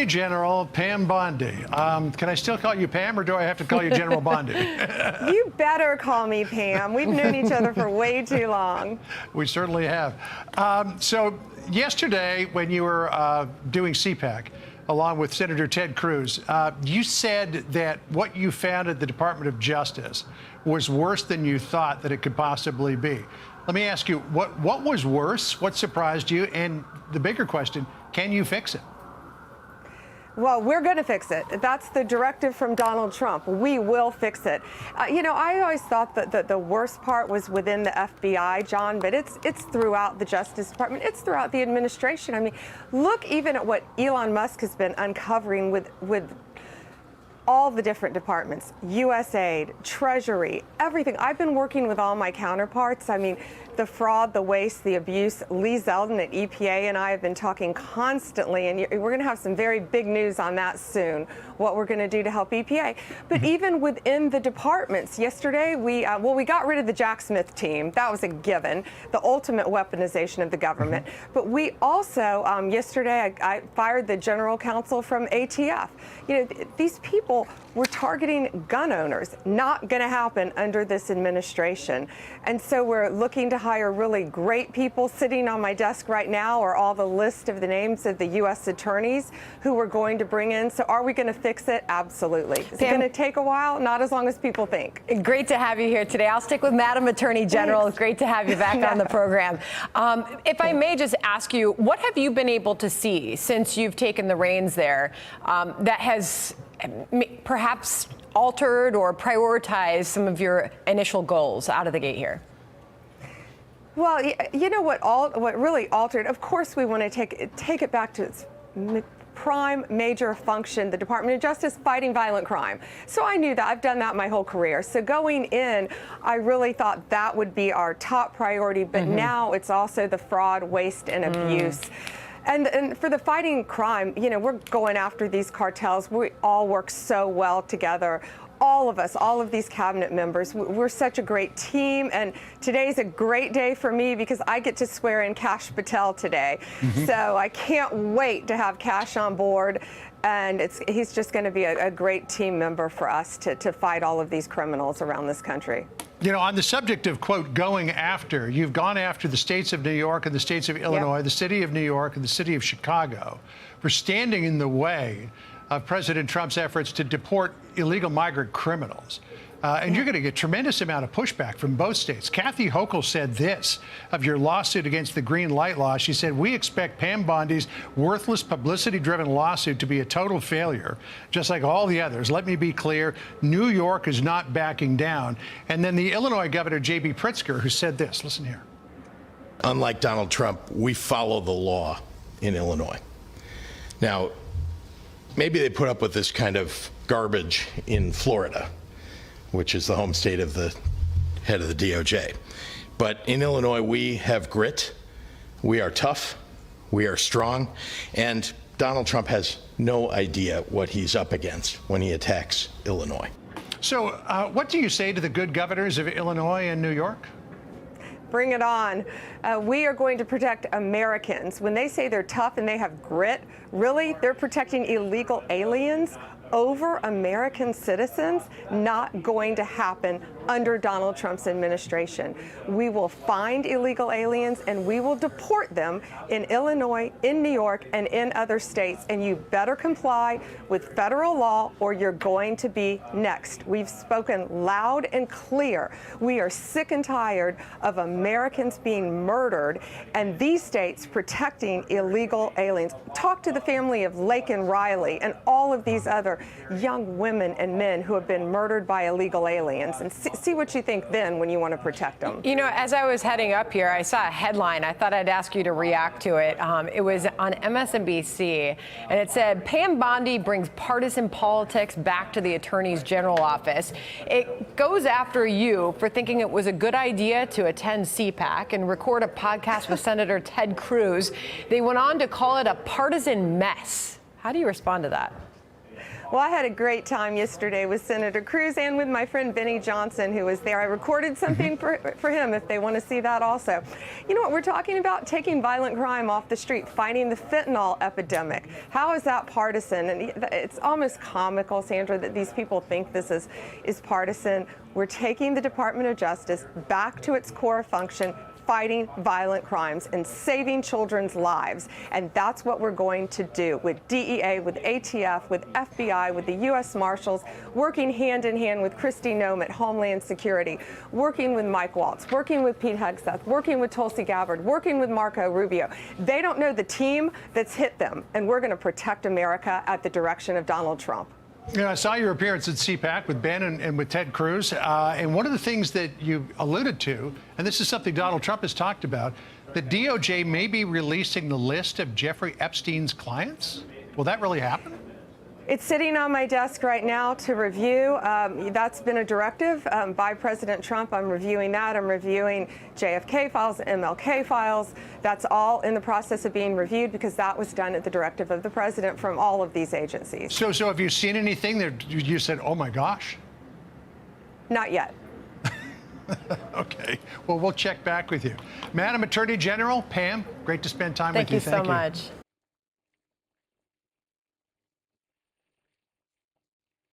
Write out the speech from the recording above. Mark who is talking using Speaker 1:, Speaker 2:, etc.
Speaker 1: Attorney General Pam Bondi. Can I still call you Pam, or do I have to call you General Bondi?
Speaker 2: You better call me Pam. We've known each other for way too long.
Speaker 1: We certainly have. So yesterday, when you were doing CPAC, along with Senator Ted Cruz, you said that what you found at the Department of Justice was worse than you thought that it could possibly be. Let me ask you, what was worse? What surprised you? And the bigger question, can you fix it?
Speaker 2: Well, we're going to fix it. That's the directive from Donald Trump. We will fix it. I always thought that the worst part was within the FBI, John, but it's throughout the Justice Department. It's throughout the administration. I mean, look even at what Elon Musk has been uncovering with all the different departments, USAID, Treasury, everything. I've been working with all my counterparts. I mean, the fraud, the waste, the abuse. Lee Zeldin at EPA and I have been talking constantly, and we're going to have some very big news on that soon, what we're going to do to help EPA. But even within the departments, yesterday we got rid of the Jack Smith team. That was a given, the ultimate weaponization of the government. But we also, yesterday, I fired the general counsel from ATF. These people were targeting gun owners. Not going to happen under this administration. And so we're looking to hire really great people. Sitting on my desk right now are all the list of the names of the U.S. attorneys who we're going to bring in. So are we going to fix it? Absolutely. Is it going to take a while? Not as long as people think.
Speaker 3: Great to have you here today. I'll stick with Madam Attorney General. Thanks. Great to have you back on the program. If I may just ask you, what have you been able to see since you've taken the reins there that has perhaps altered or prioritized some of your initial goals out of the gate here?
Speaker 2: Well, you know what really altered? Of course, we want to take it back to its prime major function, the Department of Justice, fighting violent crime. So I knew that. I've done that my whole career. So going in, I really thought that would be our top priority. But now it's also the fraud, waste, and abuse. And for the fighting crime, we're going after these cartels. We all work so well together. All of us, all of these cabinet members, we're such a great team. And today's a great day for me because I get to swear in Kash Patel today. So I can't wait to have Kash on board. And he's just going to be a great team member for us to fight all of these criminals around this country.
Speaker 1: On the subject of, quote, going after, you've gone after the states of New York and the states of Illinois, the city of New York and the city of Chicago for standing in the way of President Trump's efforts to deport illegal migrant criminals. And you're going to get a tremendous amount of pushback from both states. Kathy Hochul said this of your lawsuit against the green light law. She said, "We expect Pam Bondi's worthless, publicity-driven lawsuit to be a total failure, just like all the others. Let me be clear, New York is not backing down." And then the Illinois Governor, J.B. Pritzker, who said this. Listen here.
Speaker 4: Unlike Donald Trump, we follow the law in Illinois. Now, maybe they put up with this kind of garbage in Florida, which is the home state of the head of the DOJ. But in Illinois, we have grit, we are tough, we are strong, and Donald Trump has no idea what he's up against when he attacks Illinois.
Speaker 1: So what do you say to the good governors of Illinois and New York?
Speaker 2: Bring it on. We are going to protect Americans. When they say they're tough and they have grit, really, they're protecting illegal aliens over American citizens. Not going to happen under Donald Trump's administration. We will find illegal aliens and we will deport them in Illinois, in New York, and in other states. And you better comply with federal law or you're going to be next. We've spoken loud and clear. We are sick and tired of Americans being murdered and these states protecting illegal aliens. Talk to the family of Laken Riley and all of these other young women and men who have been murdered by illegal aliens, and see what you think then when you want to protect them.
Speaker 3: As I was heading up here, I saw a headline. I thought I'd ask you to react to it. It was on MSNBC, and it said, "Pam Bondi brings partisan politics back to the Attorney General office." It goes after you for thinking it was a good idea to attend CPAC and record a podcast with Senator Ted Cruz. They went on to call it a partisan mess. How do you respond to that?
Speaker 2: Well, I had a great time yesterday with Senator Cruz and with my friend Benny Johnson, who was there. I recorded something for him if they want to see that also. You know what we're talking about? Taking violent crime off the street, fighting the fentanyl epidemic. How is that partisan? And it's almost comical, Sandra, that these people think this is partisan. We're taking the Department of Justice back to its core function, fighting violent crimes and saving children's lives. And that's what we're going to do with DEA, with ATF, with FBI, with the U.S. Marshals, working hand in hand with Kristi Noem at Homeland Security, working with Mike Waltz, working with Pete Hegseth, working with Tulsi Gabbard, working with Marco Rubio. They don't know the team that's hit them, and we're going to protect America at the direction of Donald Trump.
Speaker 1: You know, I saw your appearance at CPAC with Ben and with Ted Cruz, and one of the things that you alluded to, and this is something Donald Trump has talked about, the DOJ may be releasing the list of Jeffrey Epstein's clients. Will that really happen?
Speaker 2: It's sitting on my desk right now to review. That's been a directive by President Trump. I'm reviewing that. I'm reviewing JFK files, MLK files. That's all in the process of being reviewed because that was done at the directive of the president from all of these agencies.
Speaker 1: So have you seen anything that you said, oh my gosh?
Speaker 2: Not yet.
Speaker 1: Okay. Well, we'll check back with you. Madam Attorney General, Pam, great to spend time with you.
Speaker 3: Thank you so much.